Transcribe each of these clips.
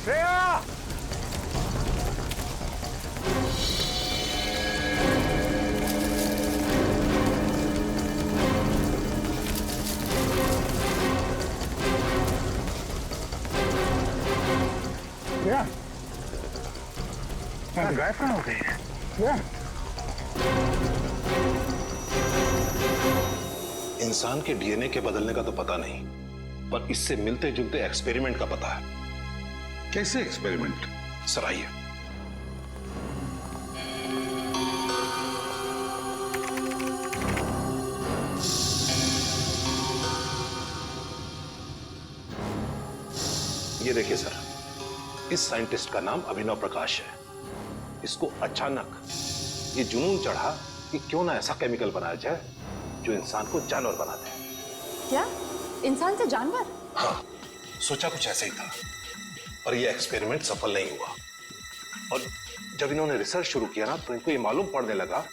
श्रेया! श्रेया, गायब कहाँ हो गई है? श्रेया! इंसान के डीएनए के बदलने का तो पता नहीं, पर इससे मिलते जुलते एक्सपेरिमेंट का पता है। कैसे एक्सपेरिमेंट? सर आइए। ये देखिए सर, इस साइंटिस्ट का नाम अभिनव प्रकाश है। इसको अचानक ये जुनून चढ़ा कि क्यों ना ऐसा केमिकल बनाया जाए जो इंसान को जानवर बना दे। क्या? इंसान से जानवर? हाँ, सोचा कुछ ऐसे ही था, पर यह एक्सपेरिमेंट सफल नहीं हुआ। और जब इन्होंने रिसर्च शुरू किया ना, तो इनको ये मालूम पड़ने लगा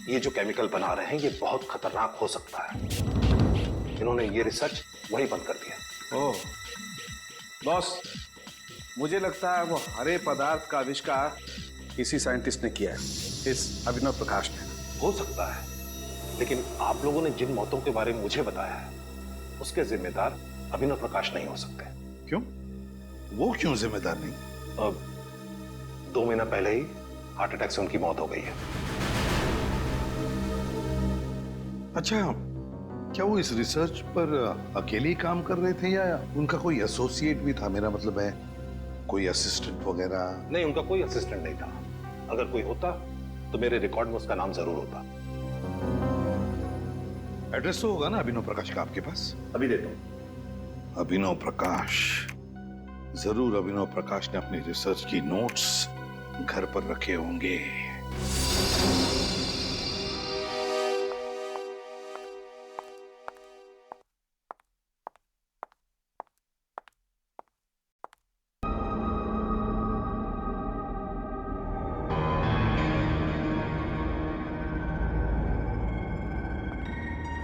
ये जो केमिकल बना रहे हैं ये बहुत खतरनाक हो सकता है। इन्होंने ये रिसर्च वही बंद कर दिया। ओह बॉस, मुझे लगता है वो हरे पदार्थ का आविष्कार इसी साइंटिस्ट ने किया है, इस अभिनव प्रकाश ने। हो सकता है, लेकिन आप लोगों ने जिन मौतों के बारे में मुझे बताया है उसके जिम्मेदार अभिनव प्रकाश नहीं हो सकते। क्यों? वो क्यों जिम्मेदार नहीं? अब 2 महीना पहले ही हार्ट अटैक से उनकी मौत हो गई है। अच्छा, क्या वो इस रिसर्च पर अकेले ही काम कर रहे थे या उनका कोई एसोसिएट भी था? मेरा मतलब है कोई असिस्टेंट वगैरह? नहीं, उनका कोई असिस्टेंट नहीं था। अगर कोई होता तो मेरे रिकॉर्ड में उसका नाम जरूर होता। एड्रेस तो होगा ना अभिनव प्रकाश का आपके पास? अभी देता हूं। अभिनव प्रकाश, जरूर अभिनव प्रकाश ने अपनी रिसर्च की नोट्स घर पर रखे होंगे।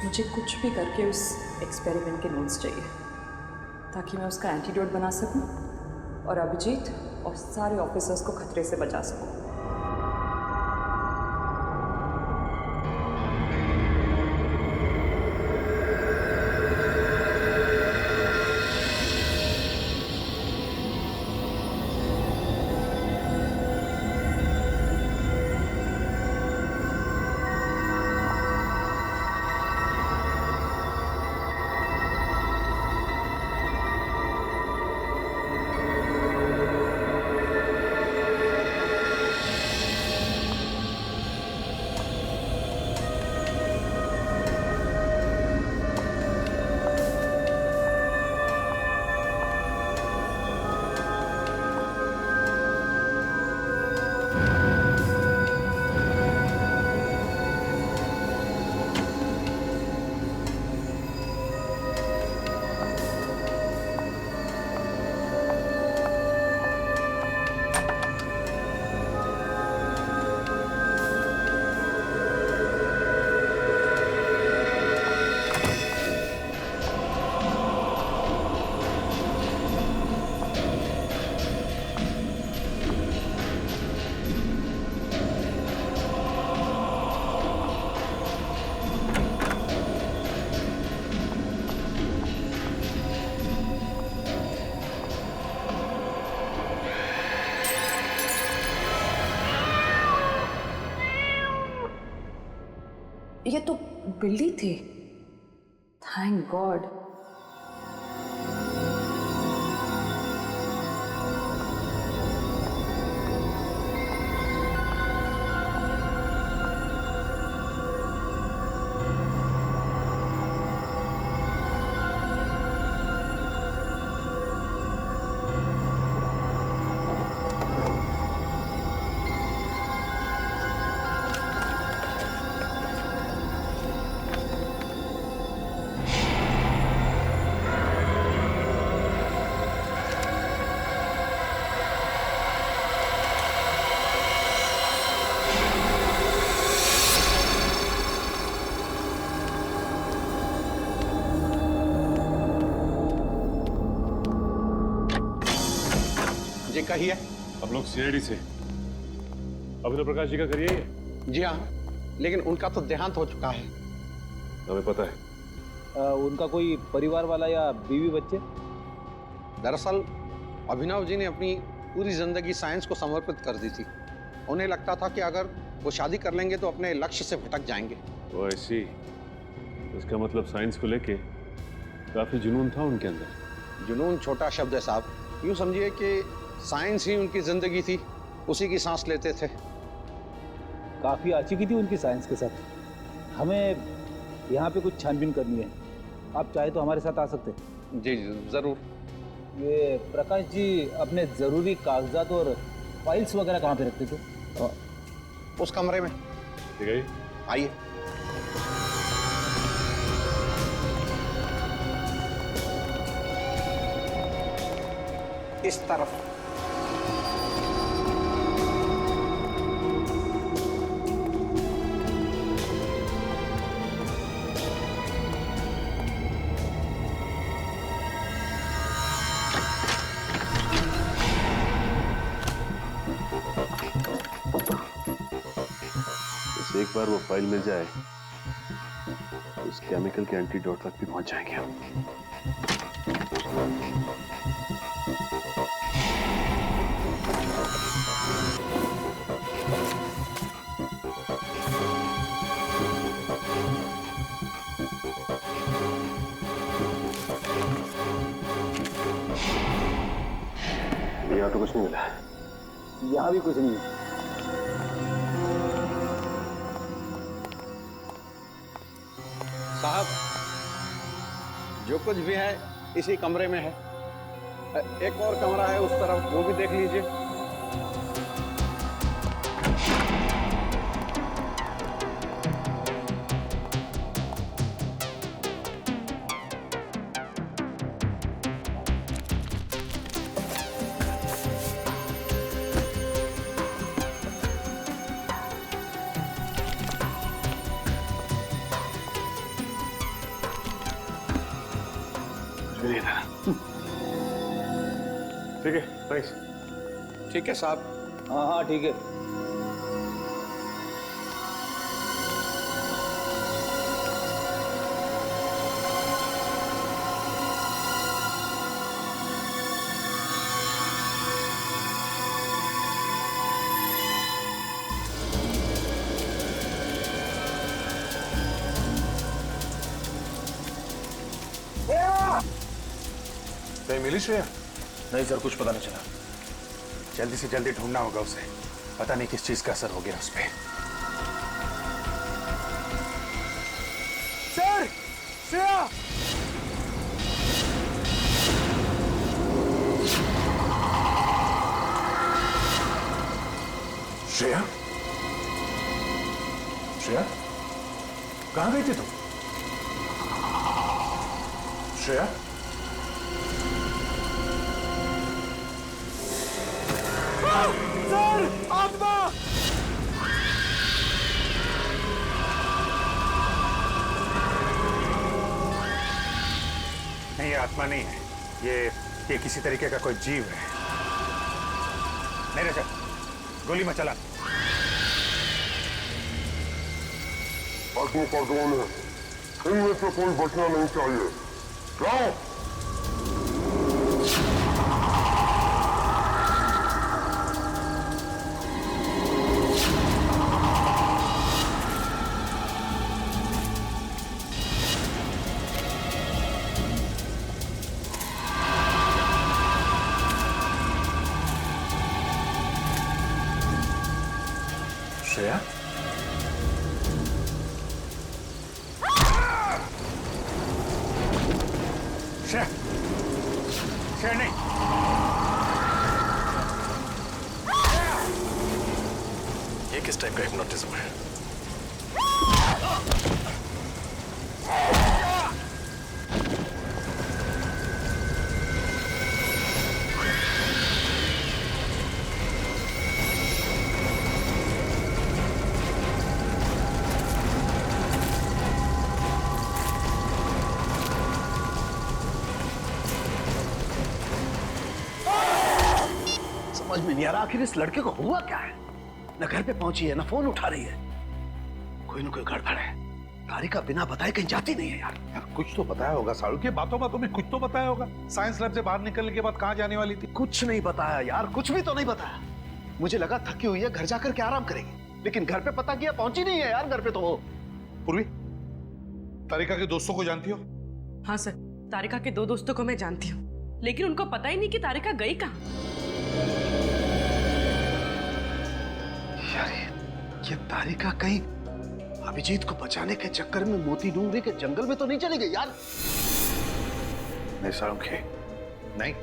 मुझे कुछ भी करके उस एक्सपेरिमेंट के नोट्स चाहिए ताकि मैं उसका एंटीडोट बना सकूं और अभिजीत और सारे ऑफिसर्स को खतरे से बचा सकूं। ये तो बिल्ली थी। Thank God. जी कहिए। हम लोग सीआईडी से अभिनव प्रकाश जी का करिए ये? जी हाँ, लेकिन उनका तो देहांत हो चुका है। हमें पता है। उनका कोई परिवार वाला या बीवी बच्चे? दरअसल अभिनव जी ने अपनी पूरी जिंदगी साइंस को समर्पित कर दी थी। उन्हें लगता था कि अगर वो शादी कर लेंगे तो अपने लक्ष्य से भटक जाएंगे। वो ऐसी, इसका मतलब साइंस को लेके काफी जुनून था उनके अंदर। जुनून छोटा शब्द है साहब, यूं समझिए कि साइंस ही उनकी जिंदगी थी, उसी की सांस लेते थे। काफ़ी आशिकी थी उनकी साइंस के साथ। हमें यहाँ पे कुछ छानबीन करनी है, आप चाहे तो हमारे साथ आ सकते हैं। जी जरूर। ये प्रकाश जी अपने ज़रूरी कागजात और फाइल्स वगैरह कहाँ पे रखते थे? उस कमरे में। ठीक है, आइए। इस तरफ। बस एक बार वो फाइल मिल जाए तो उस केमिकल के एंटीडोट तक भी पहुंच जाएंगे हम। यहाँ तो कुछ नहीं मिला। यहाँ भी कुछ नहीं है। साहब, जो कुछ भी है इसी कमरे में है। एक और कमरा है उस तरफ, वो भी देख लीजिए। ठीक है, थैंक्स। ठीक है साहब। हाँ हाँ ठीक है। कहीं मिली श्रेया? नहीं सर, कुछ पता नहीं चला। जल्दी से जल्दी ढूंढना होगा उसे। पता नहीं किस चीज का असर हो गया उस पे। सर, श्रेया! श्रेया? श्रेया? कहां गई थी तुम? श्रेया? सर, आत्मा! नहीं, ये आत्मा नहीं है। ये किसी तरीके का कोई जीव है। मेरे सर, गोली मत चला। आत्मा का कौन है? इनमें से कोई बचना नहीं चाहिए। जाओ। श्रेया? श्रेया! श्रेया नहीं! ये किस टाइप का हिप्नोटिज्म है? समझ में नहीं आ रहा आखिर इस लड़के को हुआ क्या है। न घर पे पहुंची है, न फोन उठा रही है। कोई न कोई गड़बड़ है। तारिका बिना बताए कहीं जाती नहीं है यार। कुछ तो बताया होगा साड़ू के, बातों बातों में कुछ तो बताया होगा। साइंस लैब से बाहर निकलने के बाद कहाँ जाने वाली थी? कुछ नहीं बताया यार, कुछ भी तो नहीं बताया। मुझे लगा थकी हुई है, घर जाकर के आराम करेगी, लेकिन घर पे पता किया पहुंची नहीं है यार घर पे तो वो। पूर्वी, तारिका के दोस्तों को जानती हो? हाँ सर, तारिका के 2 दोस्तों को मैं जानती हूँ, लेकिन उनको पता ही नहीं कि तारिका गई कहाँ। यार ये तारिका कहीं अभिजीत को बचाने के चक्कर में मोती डूंगरी के जंगल में तो नहीं चली गई यार? नहीं साळुंखे, नहीं,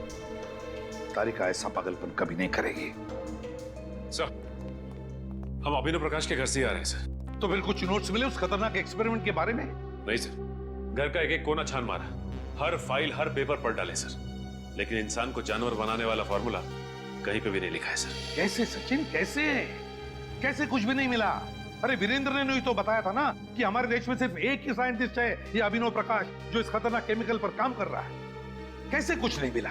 तारिका ऐसा पागलपन कभी नहीं करेगी। सर, हम अभिनव प्रकाश के घर से ही आ रहे हैं सर। तो फिर कुछ नोट्स मिले उस खतरनाक एक्सपेरिमेंट के बारे में? नहीं सर, घर का एक एक कोना छान मारा, हर फाइल हर पेपर पढ़ डाले सर, लेकिन इंसान को जानवर बनाने वाला फॉर्मूला कहीं पे भी नहीं लिखा है सर। कैसे सचिन, कैसे कैसे कुछ भी नहीं मिला? अरे वीरेंद्र ने ही तो बताया था ना कि हमारे देश में सिर्फ एक ही साइंटिस्ट है, ये अभिनव प्रकाश, जो इस खतरनाक केमिकल पर काम कर रहा है। कैसे कुछ नहीं मिला?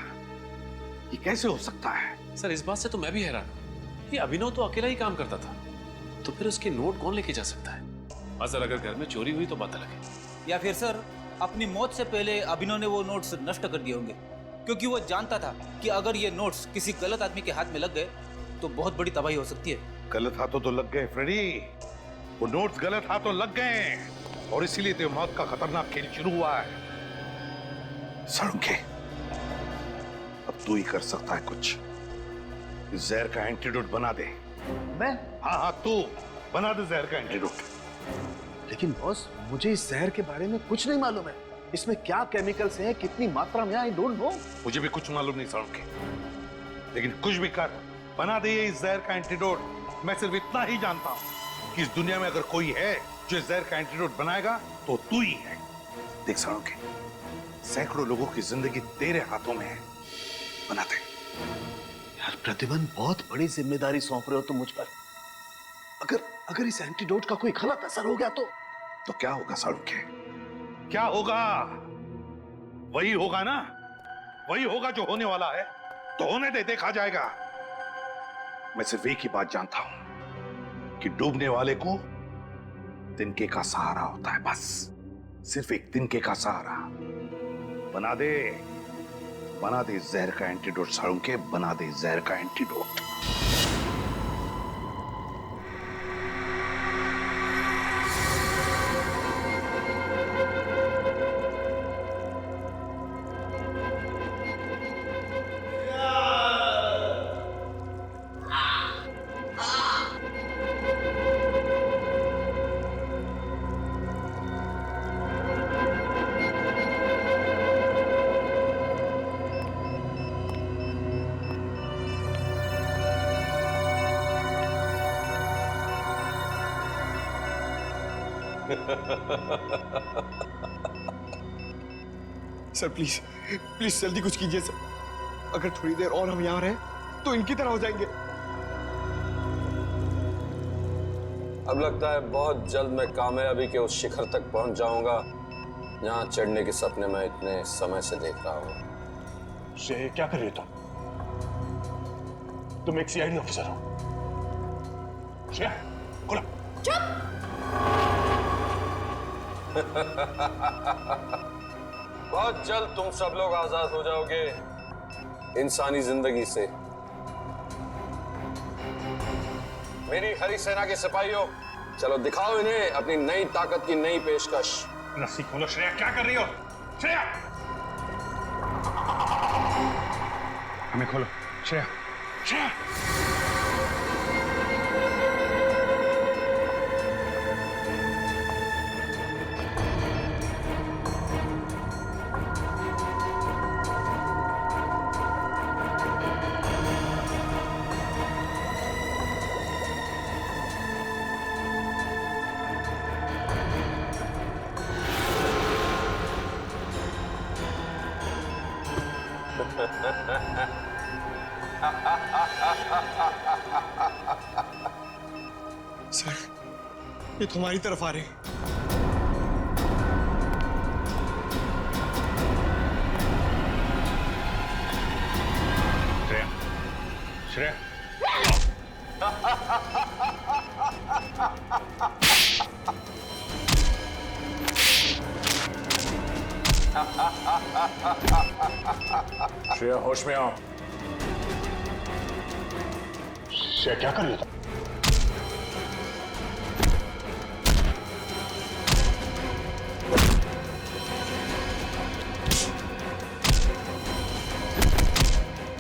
ये कैसे हो सकता है? सर इस बात से तो मैं भी हैरान हूं कि अभिनव तो अकेला ही काम करता था, तो फिर उसके नोट कौन लेके जा सकता है? हाँ सर, अगर घर में चोरी हुई तो पता लगे। या फिर सर अपनी मौत से पहले अभिनव ने वो नोट्स नष्ट कर दिए होंगे, क्योंकि वो जानता था कि अगर ये नोट्स किसी गलत आदमी के हाथ में लग गए तो बहुत बड़ी तबाही हो सकती है। गलत हाथों तो लग गए फ्रेडी, वो नोट्स गलत हाथों लग गए, और इसीलिए तो मौत का खतरनाक खेल शुरू हुआ है। साळुंखे, अब तू ही कर सकता है कुछ। इस जहर का एंटीडोट बना दे। मैं? हाँ हाँ, तू बना दे जहर का एंटीडोट। लेकिन बॉस, मुझे इस जहर के बारे में कुछ नहीं मालूम है। इसमें क्या केमिकल्स हैं, कितनी मात्रा में, आई डोंट नो। मुझे भी कुछ मालूम नहीं साळुंखे, लेकिन कुछ भी कर, बना दे इस जहर का एंटीडोट। मैं सिर्फ इतना ही जानता हूं कि इस दुनिया में अगर कोई है जो इस जहर का एंटीडोट बनाएगा तो तू ही है। देख साळुंखे, सैकड़ों लोगों की जिंदगी तेरे हाथों में है, बना दे। यार प्रतिबंध, बहुत बड़ी जिम्मेदारी सौंप रहे हो तुम मुझ पर। अगर इस एंटीडोट का कोई गलत असर हो गया तो क्या होगा साळुंखे? क्या होगा? वही होगा ना, वही होगा जो होने वाला है। तो होने दे, देखा जाएगा। मैं सिर्फ एक ही बात जानता हूं कि डूबने वाले को तिनके का सहारा होता है, बस सिर्फ एक तिनके का सहारा। बना दे जहर का एंटीडोट साळुंखे, बना दे जहर का एंटीडोट। सर प्लीज प्लीज जल्दी कुछ कीजिए सर। अगर थोड़ी देर और हम यहाँ रहे तो इनकी तरह हो जाएंगे। अब लगता है बहुत जल्द मैं कामयाबी के उस शिखर तक पहुंच जाऊंगा जहां चढ़ने के सपने मैं इतने समय से देख रहा हूं। श्रेया, क्या कर रही हो तुम एक सीआईडी ऑफिसर हो। श्रेया, खोलो। चुप। बहुत जल्द तुम सब लोग आजाद हो जाओगे इंसानी जिंदगी से। मेरी हरी सेना के सिपाहियों, चलो दिखाओ इन्हें अपनी नई ताकत की नई पेशकश। रस्सी खोलो। श्रेया, क्या कर रही हो? श्रेया, हमें खोलो। श्रेया, श्रेया। सर, ये तुम्हारी तरफ आ रहे हैं। श्रेया श्रेया होश में आओ। श्रेया क्या कर रही था?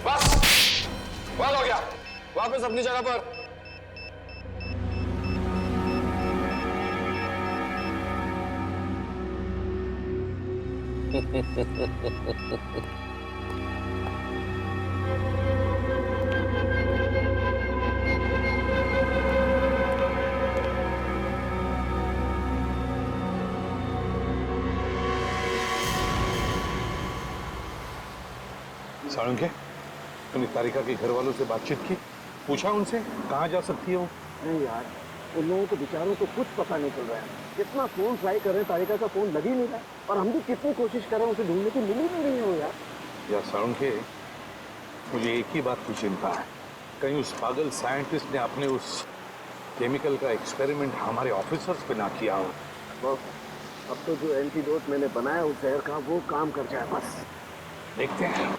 बस हो गया, वापस अपनी जगह पर। साळुंखे, तुमने तारिका के घर वालों से बातचीत की? पूछा उनसे कहाँ जा सकती है वो? नहीं यार, उन लोगों को बेचारों को कुछ पता नहीं चल रहा है। कितना फोन ट्राई कर रहे हैं, तारिका का फोन लग ही नहीं रहा, और हम भी कितनी कोशिश कर रहे हैं उसे ढूंढने की, मिल ही नहीं रही है वो यार। यार साळुंखे, मुझे एक ही बात की चिंता है, कहीं उस पागल साइंटिस्ट ने अपने उस केमिकल का एक्सपेरिमेंट हमारे ऑफिसर्स पे ना किया हो। बस अब तो जो एंटीडोट मैंने बनाया उस जहर का, वो काम कर जाए बस। देखते हैं।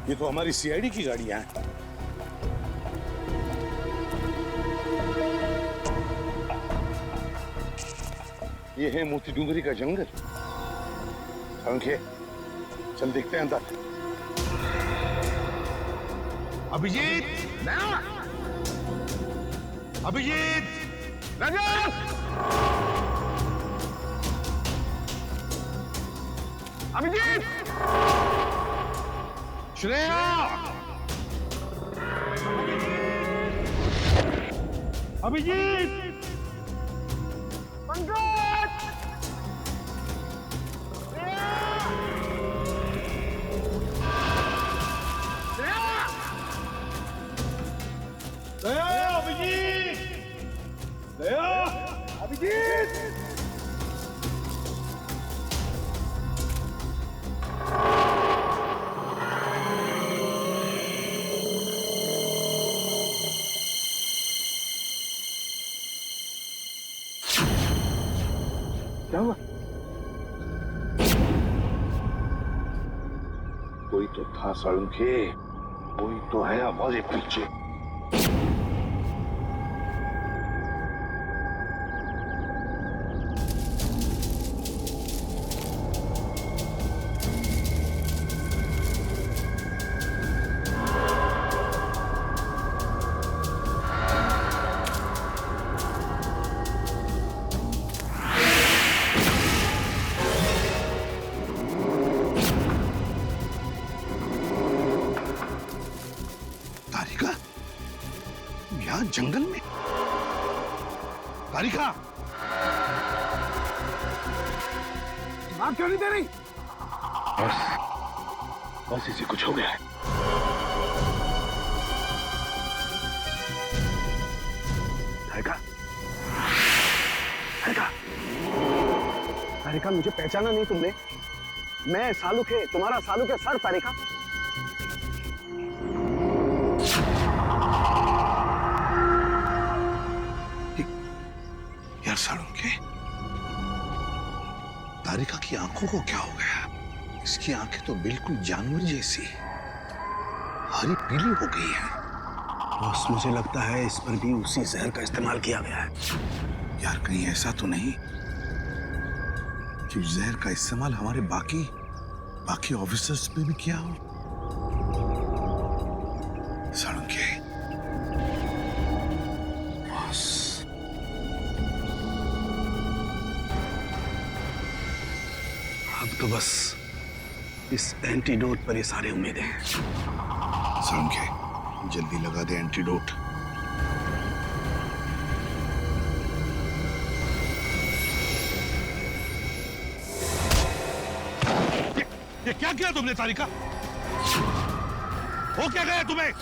ये तो हमारी सीआईडी की गाड़ियां हैं। ये है मोती डूंगरी का जंगल। साळुंखे, चल देखते हैं अंदर। अभिजीत, अभिजीत, रजत, अभिजीत, श्रेया, अभिजीत, पंकज, श्रेया, अभिजीत, श्रेया, अभिजीत। क्या हुआ? कोई तो था साळुंखे, कोई तो है हमारे पीछे। जंगल में तारिका बात क्यों नहीं दे रही? बस इसे कुछ हो गया है। तारिका, तारिका, तारिका, मुझे पहचाना नहीं तुमने? मैं सालुक है, तुम्हारा सालुक है सर। तारिका, यार साळुंखे, तारिका की आंखों को क्या हो गया? इसकी आंखें तो बिल्कुल जानवर जैसी हरी पीली हो गई है। बस मुझे लगता है इस पर भी उसी जहर का इस्तेमाल किया गया है। यार कहीं ऐसा तो नहीं कि उस जहर का इस्तेमाल हमारे बाकी ऑफिसर्स पे भी किया हो? साळुंखे, अब तो बस इस एंटीडोट पर ये सारी उम्मीदें हैं। साळुंखे, जल्दी लगा दे एंटीडोट। ये क्या किया तुमने तारिका? हो क्या गया तुम्हें?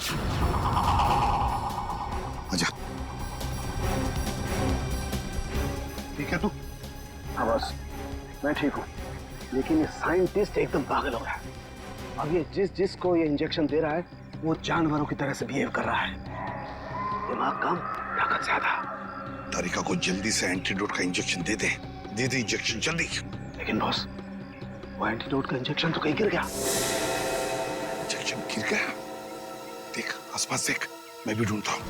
आजा। ठीक है तू? हाँ बस, मैं ठीक हूँ, लेकिन ये साइंटिस्ट एकदम पागल हो रहा है। अब ये जिसको ये इंजेक्शन दे रहा है वो जानवरों की तरह से बिहेव कर रहा है। दिमाग कम, ताकत ज्यादा। तारिका को जल्दी से एंटीडोट का इंजेक्शन दे दे। दे दे इंजेक्शन जल्दी। लेकिन बॉस, वो एंटीडोट का इंजेक्शन तो कहीं गिर गया। इंजेक्शन गिर गया? देख आसपास देख, मैं भी ढूंढता हूँ।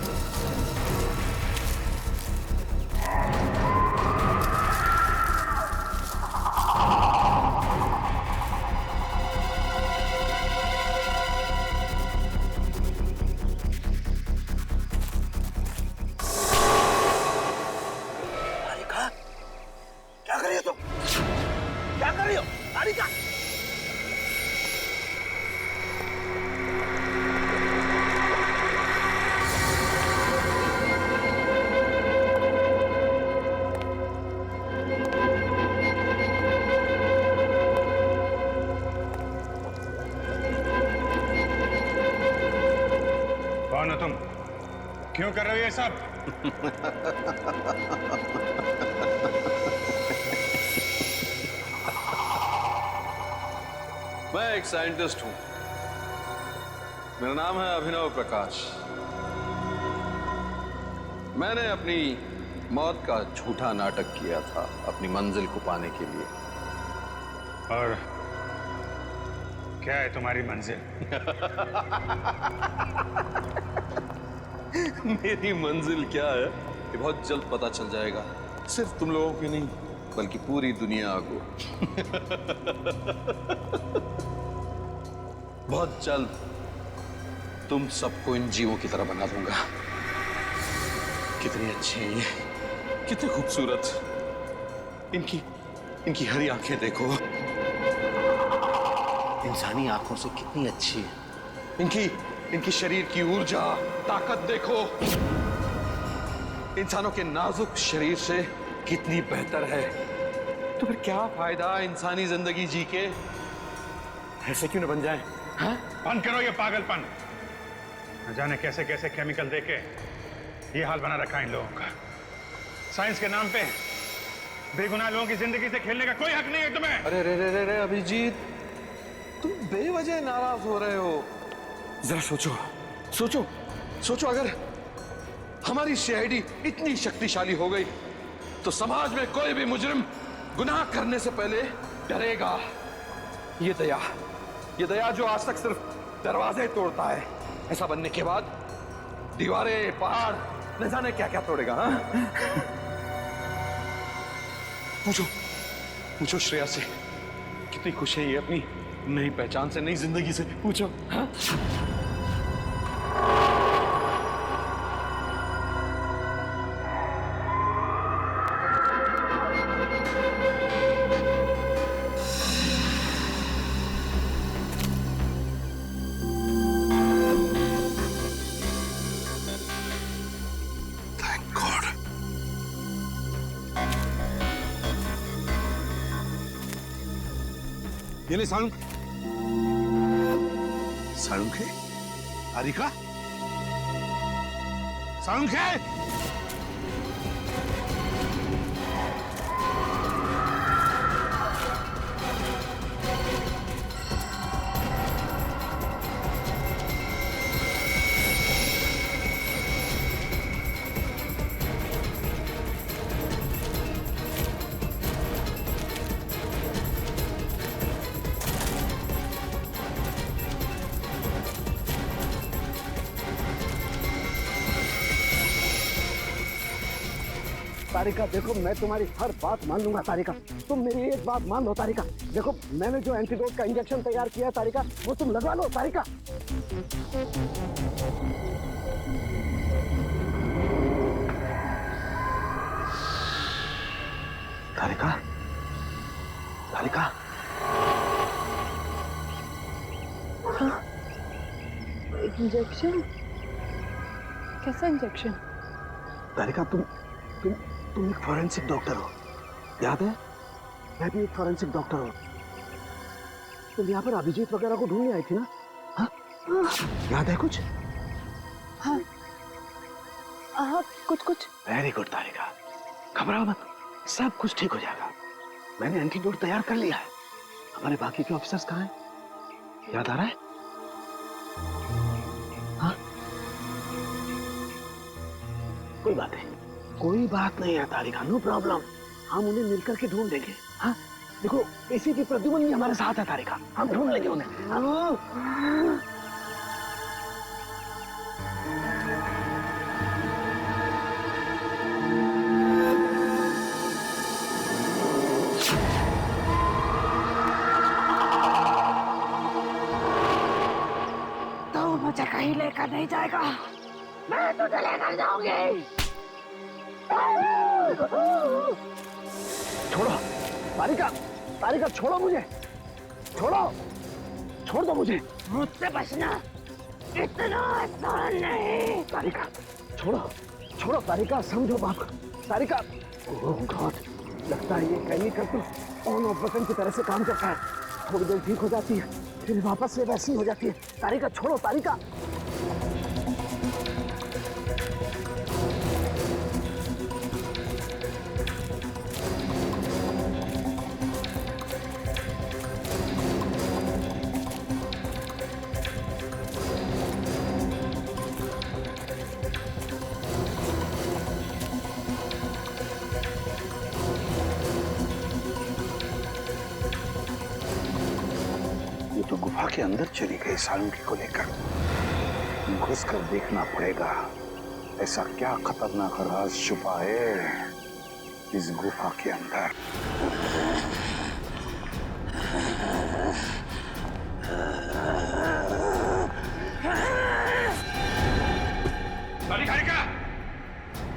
क्या कर रही हो तुम? क्या कर रही हो तारिका? कौन हो तुम? क्यों कर रहे हो ये सब? मैं एक साइंटिस्ट हूं। मेरा नाम है अभिनव प्रकाश। मैंने अपनी मौत का झूठा नाटक किया था अपनी मंजिल को पाने के लिए। और क्या है तुम्हारी मंजिल? मेरी मंजिल क्या है ये बहुत जल्द पता चल जाएगा। सिर्फ तुम लोगों की नहीं बल्कि पूरी दुनिया को। बहुत जल्द तुम सबको इन जीवों की तरह बना दूंगा। कितनी अच्छी है ये, कितनी खूबसूरत। इनकी हरी आंखें देखो, इंसानी आंखों से कितनी अच्छी है। इनकी शरीर की ऊर्जा, ताकत देखो, इंसानों के नाजुक शरीर से कितनी बेहतर है। तो फिर क्या फायदा इंसानी जिंदगी जी के? ऐसे क्यों न बन जाए? हाँ? बंद करो ये पागलपन। न जाने कैसे कैसे केमिकल देके ये हाल बना रखा है इन लोगों का। साइंस के नाम पे बेगुनाह लोगों की जिंदगी से खेलने का कोई हक नहीं है तुम्हें। अरे रे रे रे रे अभिजीत, तुम बेवजह नाराज हो रहे हो। जरा सोचो अगर हमारी सीआईडी इतनी शक्तिशाली हो गई तो समाज में कोई भी मुजरिम गुनाह करने से पहले डरेगा। ये दया जो आज तक सिर्फ दरवाजे तोड़ता है, ऐसा बनने के बाद दीवारें, पहाड़, न जाने क्या क्या तोड़ेगा। हाँ? पूछो श्रेया से कितनी खुश है ये अपनी नई पहचान से, नई जिंदगी से। पूछो। हाँ? ये ले सालुंख है। तारिका सालुंख है। तारिका देखो, मैं तुम्हारी हर बात मान लूंगा तारिका। तुम मेरी एक बात मान लो तारिका। देखो, मैंने जो एंटीडोट का इंजेक्शन तैयार किया तारिका, वो तुम लगवा लो तारिका। तारिका, तारिका। हाँ, इंजेक्शन? कैसा इंजेक्शन? तारिका, तुम एक फॉरेंसिक डॉक्टर हो, याद है? मैं भी एक फॉरेंसिक डॉक्टर हूँ। तुम यहाँ पर अभिजीत वगैरह को ढूंढने आई थी ना? हाँ? याद है कुछ? हाँ हाँ, कुछ। वेरी गुड तारिका, घबराओ मत, सब कुछ ठीक हो जाएगा। मैंने एंटीडोट तैयार कर लिया है। हमारे बाकी के ऑफिसर्स कहाँ हैं? याद आ रहा है? हाँ? कोई बात नहीं है तारिका, नो प्रॉब्लम। हम उन्हें मिलकर के ढूंढ लेंगे। हाँ? देखो एसीपी प्रद्युमन भी हमारे साथ है तारिका, हम ढूंढ लेंगे उन्हें। हाँ? मुझे कहीं लेकर नहीं जाएगा, मैं तुझे लेकर जाऊंगी। छोड़ो तारिका, छोड़ो मुझे, छोड़ दो मुझे। मुझसे बचना इतना आसान नहीं। तारिका छोड़ो तारिका, समझो बात। तारिका, ओह गॉड, लगता है ये केमिकल तो ऑन ऑफ बटन की तरह से काम करता है। थोड़ी देर ठीक हो जाती है, फिर वापस से वैसी हो जाती है। तारिका छोड़ो तारिका। तो गुफा के अंदर चली गई सालुंकी को लेकर। घुस कर देखना पड़ेगा, ऐसा क्या खतरनाक राज छुपा है इस गुफा के अंदर।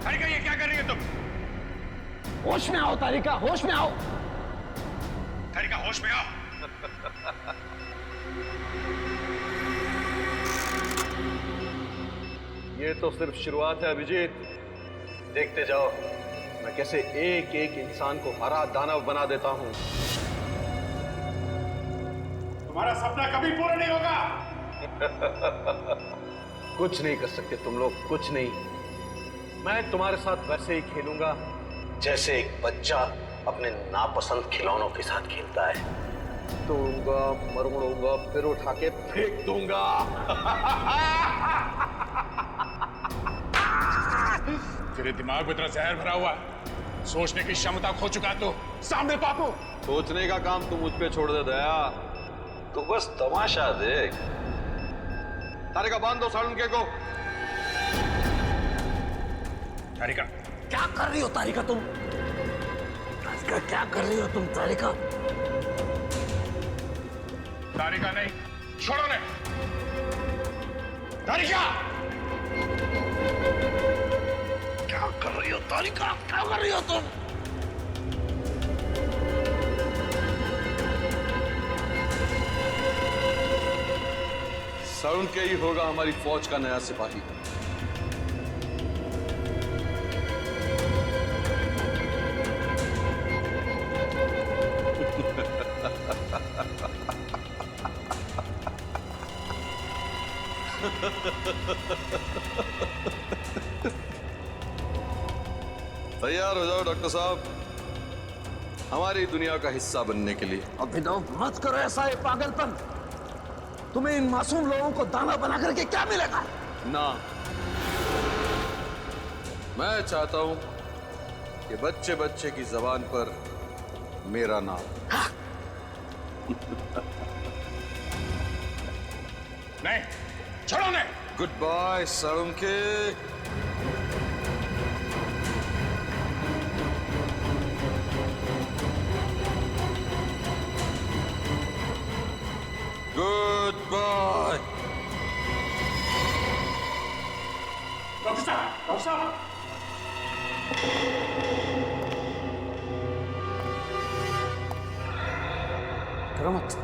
तारिका, ये क्या कर रही है तुम? होश में आओ तारिका, होश में आओ। तारिका, होश में आओ। ये तो सिर्फ शुरुआत है अभिजीत, देखते जाओ मैं कैसे एक एक इंसान को हरा दानव बना देता हूं। तुम्हारा सपना कभी पूरा नहीं होगा। कुछ नहीं कर सकते तुम लोग, कुछ नहीं। मैं तुम्हारे साथ वैसे ही खेलूंगा जैसे एक बच्चा अपने नापसंद खिलौनों के साथ खेलता है। तोड़ूंगा, मरोड़ूंगा, फिर उठा के फेंक दूंगा। तेरे दिमाग में इतना जहर भरा हुआ है, सोचने की क्षमता खो चुका तो सामने पापू। सोचने का काम तू मुझ पे छोड़ दे दया, तू बस तमाशा देख। तारिका, बांध दो सालुंके को। तारिका, क्या कर रही हो तारिका तुम? क्या कर रही हो तुम तारिका? तारिका नहीं, छोड़ो ने। तारिका, क्या कर रही हो तारिका? क्या कर रही हो तुम? सालुंके ही होगा हमारी फौज का नया सिपाही। तैयार हो जाओ डॉक्टर साहब, हमारी दुनिया का हिस्सा बनने के लिए। अभिनव मत करो ऐसा, ये पागलपन। तुम्हें इन मासूम लोगों को दाना बना करके क्या मिलेगा? ना, मैं चाहता हूं कि बच्चे बच्चे की जबान पर मेरा नाम। नहीं, छोड़ो ने। Goodbye Salunke. Goodbye. Doctor साहब, डॉक्टर साहब। डरो मत,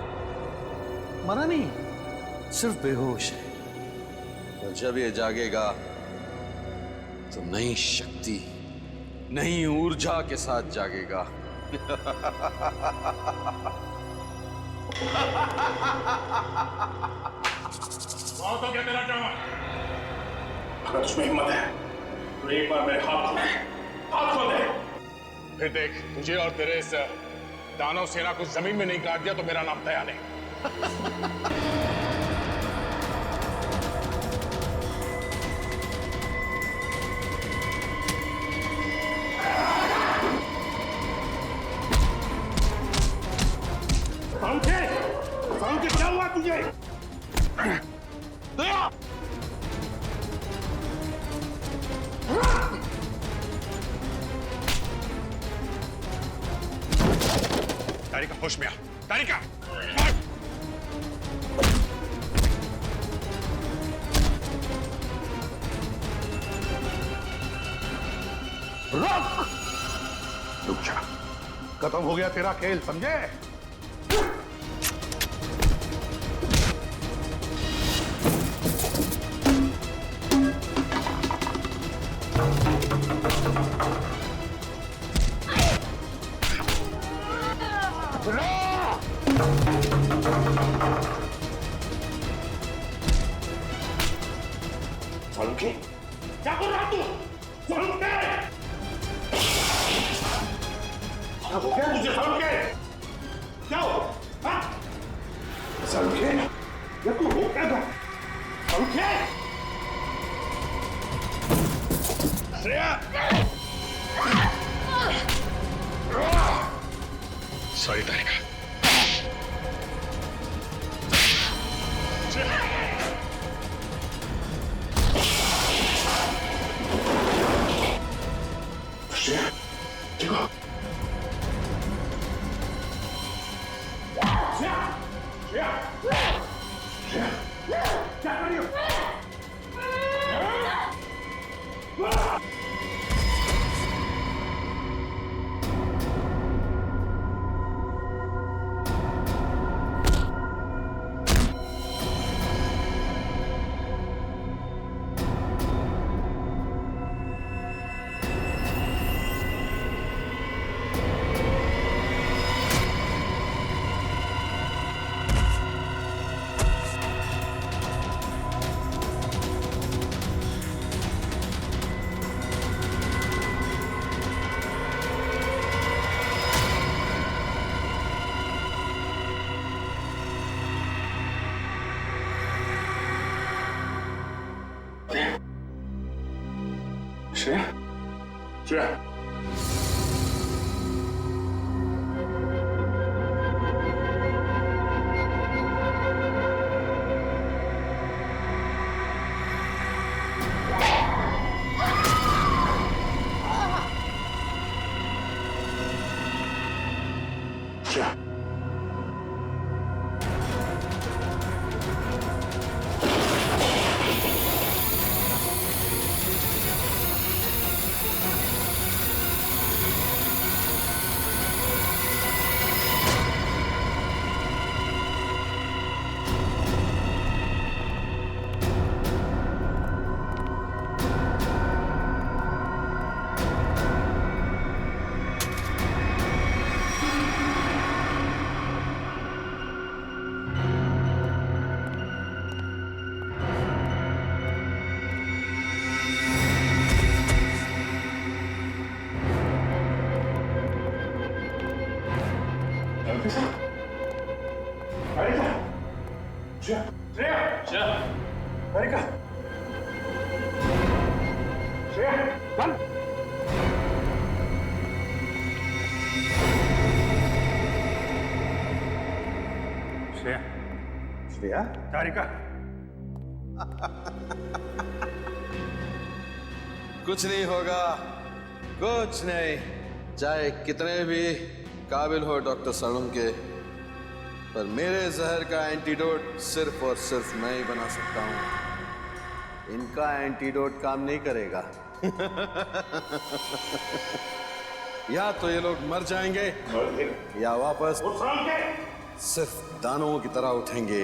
मरा नहीं, सिर्फ बेहोश है। और जब ये जागेगा तो नई शक्ति, नई ऊर्जा के साथ जागेगा। तो क्या तेरा चावा? अगर तुझमें हिम्मत है तो एक बार मेरे हाथ खोल दे, हाथ खोल दे। फिर देख, तुझे और तेरे इस दानव सेना को जमीन में नहीं काट दिया तो मेरा नाम दया नहीं। समझे क्या हुआ तुझे? दया! तारिका होश में आ, तारिका! रुक! रुक जा, खत्म हो गया तेरा खेल, समझे? Salute? क्या कर रहा तू? Salute? क्या हो गया तुझे? Salute? क्या हो? हाँ? Salute? ये तू हो क्या था? Salute? श्रेया! Sorry, तारिका. श्रेया, देखो। श्रेया, श्रेया, श्रेया, क्या कर रही हो? श्रेया, श्रेया, श्रेया, श्रेया, तारिका, कुछ नहीं होगा, कुछ नहीं। चाहे कितने भी काबिल हो डॉक्टर साळुंके, पर मेरे जहर का एंटीडोट सिर्फ और सिर्फ मैं ही बना सकता हूं। इनका एंटीडोट काम नहीं करेगा। या तो ये लोग मर जाएंगे या वापस सिर्फ दानवों की तरह उठेंगे।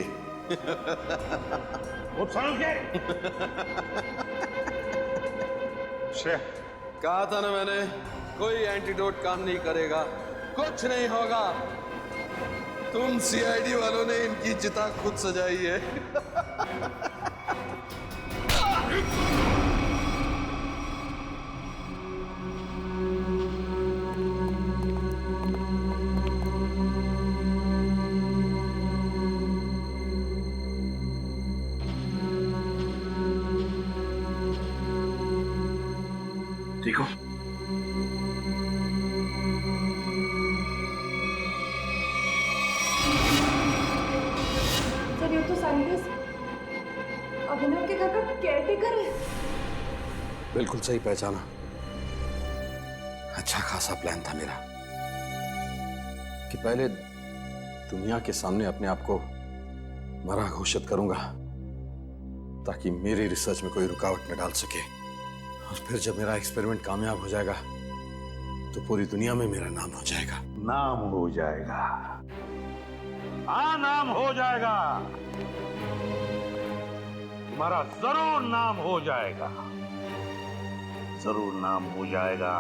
कहा था ना मैंने, कोई एंटीडोट काम नहीं करेगा, कुछ नहीं होगा। तुम सीआईडी वालों ने इनकी चिता खुद सजाई है। ठीक हो? सर ये तो साइंटिस्ट अभिनव के घर का केयरटेकर है। बिल्कुल सही पहचाना। अच्छा खासा प्लान था मेरा कि पहले दुनिया के सामने अपने आप को मरा घोषित करूंगा ताकि मेरी रिसर्च में कोई रुकावट न डाल सके, और फिर जब मेरा एक्सपेरिमेंट कामयाब हो जाएगा तो पूरी दुनिया में मेरा नाम हो जाएगा। नाम हो जाएगा, हाँ नाम हो जाएगा, तुम्हारा जरूर नाम हो जाएगा, जरूर नाम हो जाएगा,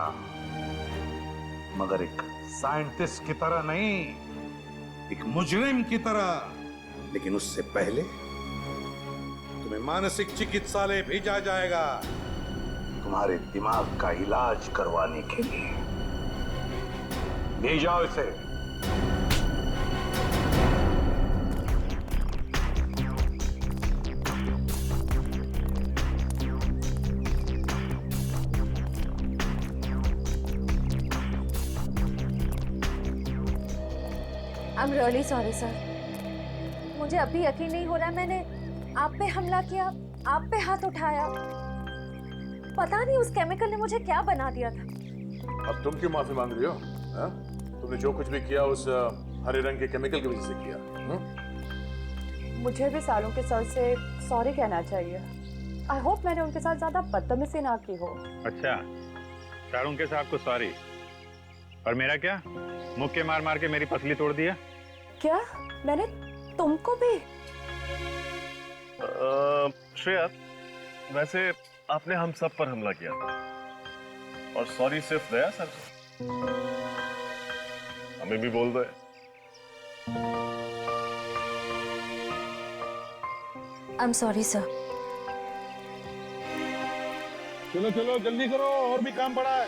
मगर एक साइंटिस्ट की तरह नहीं, एक मुजरिम की तरह। लेकिन उससे पहले तुम्हें मानसिक चिकित्सालय भेजा जाएगा तुम्हारे दिमाग का इलाज करवाने के लिए। ले जाओ इसे। I'm really sorry sir। मुझे अभी यकीन नहीं हो रहा मैंने आप पे हमला किया, आप पे हाथ उठाया। पता नहीं उस केमिकल ने मुझे क्या बना दिया था। अब तुम क्यों माफी मांग रही हो? हा? तुमने जो कुछ भी किया उस हरे रंग के केमिकल की वजह से किया। मुझे भी सालों के सर से सॉरी कहना चाहिए। आई होप मैंने उनके साथ ज्यादा बदतमीजी ना की हो। अच्छा, शाहरुख के साहब को सॉरी, और मेरा क्या? मुक्के मार मार के मेरी पसली तोड़ दिया। क्या मैंने तुमको भी? श्रेया, वैसे आपने हम सब पर हमला किया और सॉरी सिर्फ दया सर को, हमें भी बोल दो। I'm sorry sir। चलो चलो जल्दी करो, और भी काम पड़ा है।